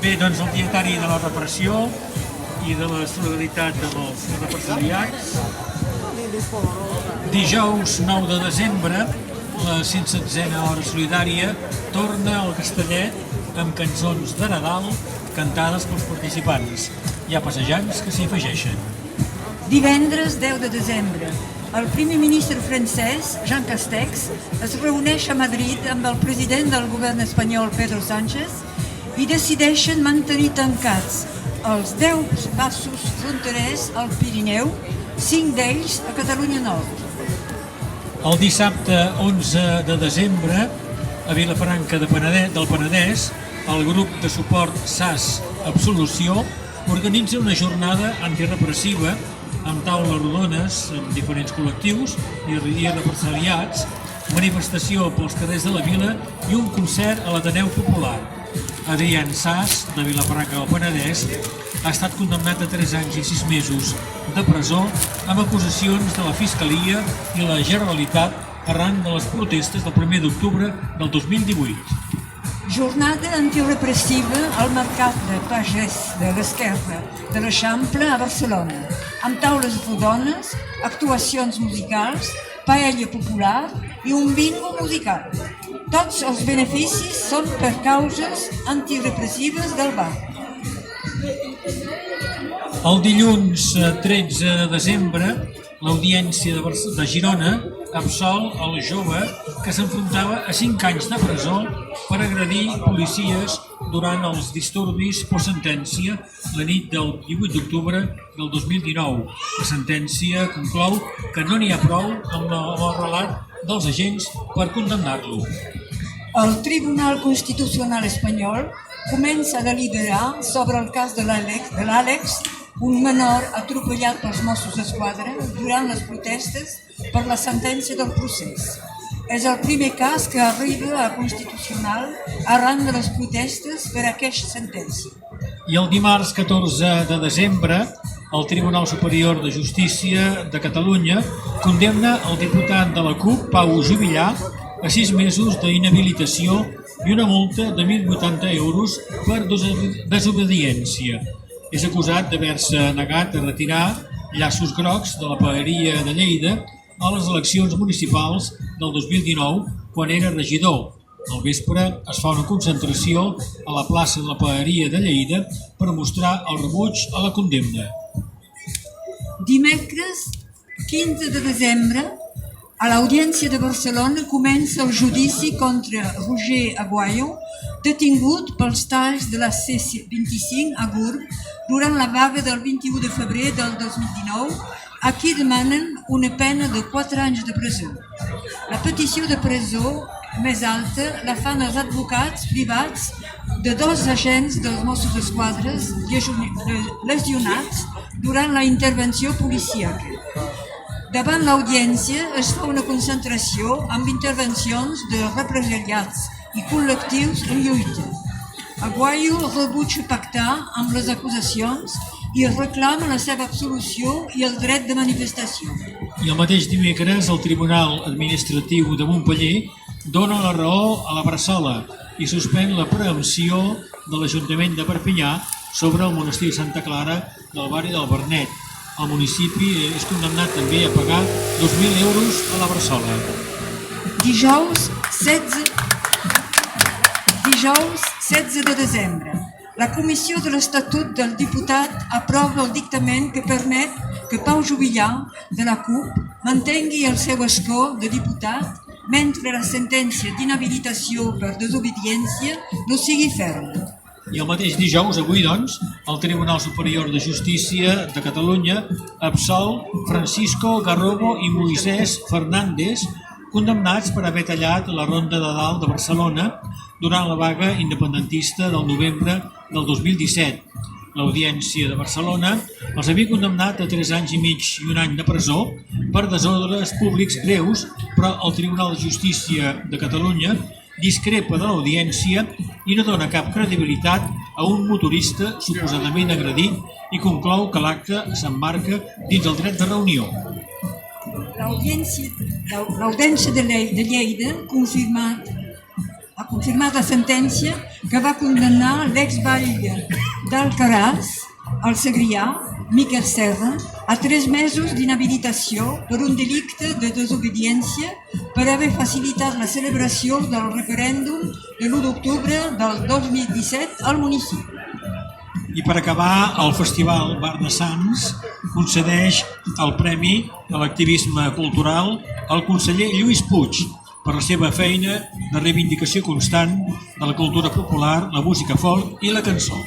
Bé, doncs el dietari de la repressió i de la solidaritat amb els represaliats. Dijous 9 de desembre, la 107a hora solidària torna al Castellet amb cançons de Nadal cantades pels participants. Hi ha passejants que s'hi afegeixen. Divendres 10 de desembre, el primer ministre francès, Jean Castex, es reuneix a Madrid amb el president del govern espanyol, Pedro Sánchez, i decideixen mantenir tancats els 10 passos fronterers al Pirineu, 5 d'ells a Catalunya Nord. El dissabte 11 de desembre, a Vilafranca del Penedès, el grup de suport SAS Absolució organitza una jornada antirepressiva amb taules rodones amb diferents col·lectius i represaliats, manifestació pels carrers de la vila i un concert a l'Ateneu Popular. Adrián Sas, de Vilafranca del Penedès, ha estat condemnat a 3 anys i 6 mesos de presó amb acusacions de la Fiscalia i la Generalitat arran de les protestes del 1 d'octubre del 2018. Jornada antirepressiva al mercat de pagès de l'Esquerra de l'Eixample a Barcelona, amb taules rodones, actuacions musicals, paella popular i un bingo musical. Tots els beneficis són per causes antirepressives del bar. El dilluns 13 de desembre, l'Audiència de Girona absol el jove que s'enfrontava a 5 anys de presó per agredir policies durant els disturbis per sentència la nit del 18 d'octubre del 2019. La sentència conclou que no n'hi ha prou amb el relat dels agents per condemnar-lo. El Tribunal Constitucional espanyol comença a deliberar sobre el cas de l'Àlex, un menor atropellat pels Mossos d'Esquadra durant les protestes per la sentència del procés. És el primer cas que arriba a Constitucional arran de les protestes per aquesta sentència. I el dimarts 14 de desembre, el Tribunal Superior de Justícia de Catalunya condemna el diputat de la CUP, Pau Juvillà, a 6 mesos d'inhabilitació i una multa de 1.080 euros per desobediència. És acusat d'haver-se negat a retirar llaços grocs de la paeria de Lleida a les eleccions municipals del 2019, quan era regidor. Al vespre es fa una concentració a la plaça de la paeria de Lleida per mostrar el rebuig a la condemna. Dimecres 15 de desembre, a l'Audiència de Barcelona comença el judici contra Roger Aguayo, detingut pels talls de la C25 a Gurb durant la vaga del 21 de febrer del 2019, a qui demanen una pena de 4 anys de presó. La petició de presó més alta la fan els advocats privats de 2 agents dels Mossos d'Esquadra lesionats durant la intervenció policíaca. Davant l'audiència es fa una concentració amb intervencions de represaliats i col·lectius en lluita. Aguayo rebutja pactar amb les acusacions i reclama la seva absolució i el dret de manifestació. I el mateix dimecres, el Tribunal Administratiu de Montpeller dona la raó a la Bressola i suspèn la preempció de l'Ajuntament de Perpinyà sobre el monestir de Santa Clara del barri del Vernet. El municipi és condemnat també a pagar 2.000 euros a la Bressola. Dijous 16 de desembre, la Comissió de l'Estatut del Diputat aprova el dictamen que permet que Pau Juvillà, de la CUP, mantengui el seu escó de diputat mentre la sentència d'inhabilitació per desobediència no sigui ferma. I el mateix dijous, avui doncs, el Tribunal Superior de Justícia de Catalunya absol Francisco Garrobo i Moisés Fernández, condemnats per haver tallat la Ronda de Dalt de Barcelona durant la vaga independentista del novembre del 2017. L'Audiència de Barcelona els havia condemnat a 3 anys i mig i 1 any de presó per desordres públics greus, però el Tribunal de Justícia de Catalunya discrepa de l'audiència i no dona cap credibilitat a un motorista suposadament agredit i conclou que l'acte s'emmarca dins el dret de reunió. L'Audiència de Lleida ha confirmat la sentència que va condemnar l'exbatlle d'Alcaraz, al Segrià, Miquel Serra, a 3 mesos d'inhabilitació per un delicte de desobediència per haver facilitat la celebració del referèndum de l'1 d'octubre del 2017 al municipi. I per acabar, el Festival Bar de Sants concedeix el Premi a l'Activisme Cultural al conseller Lluís Puig per la seva feina de reivindicació constant de la cultura popular, la música folk i la cançó.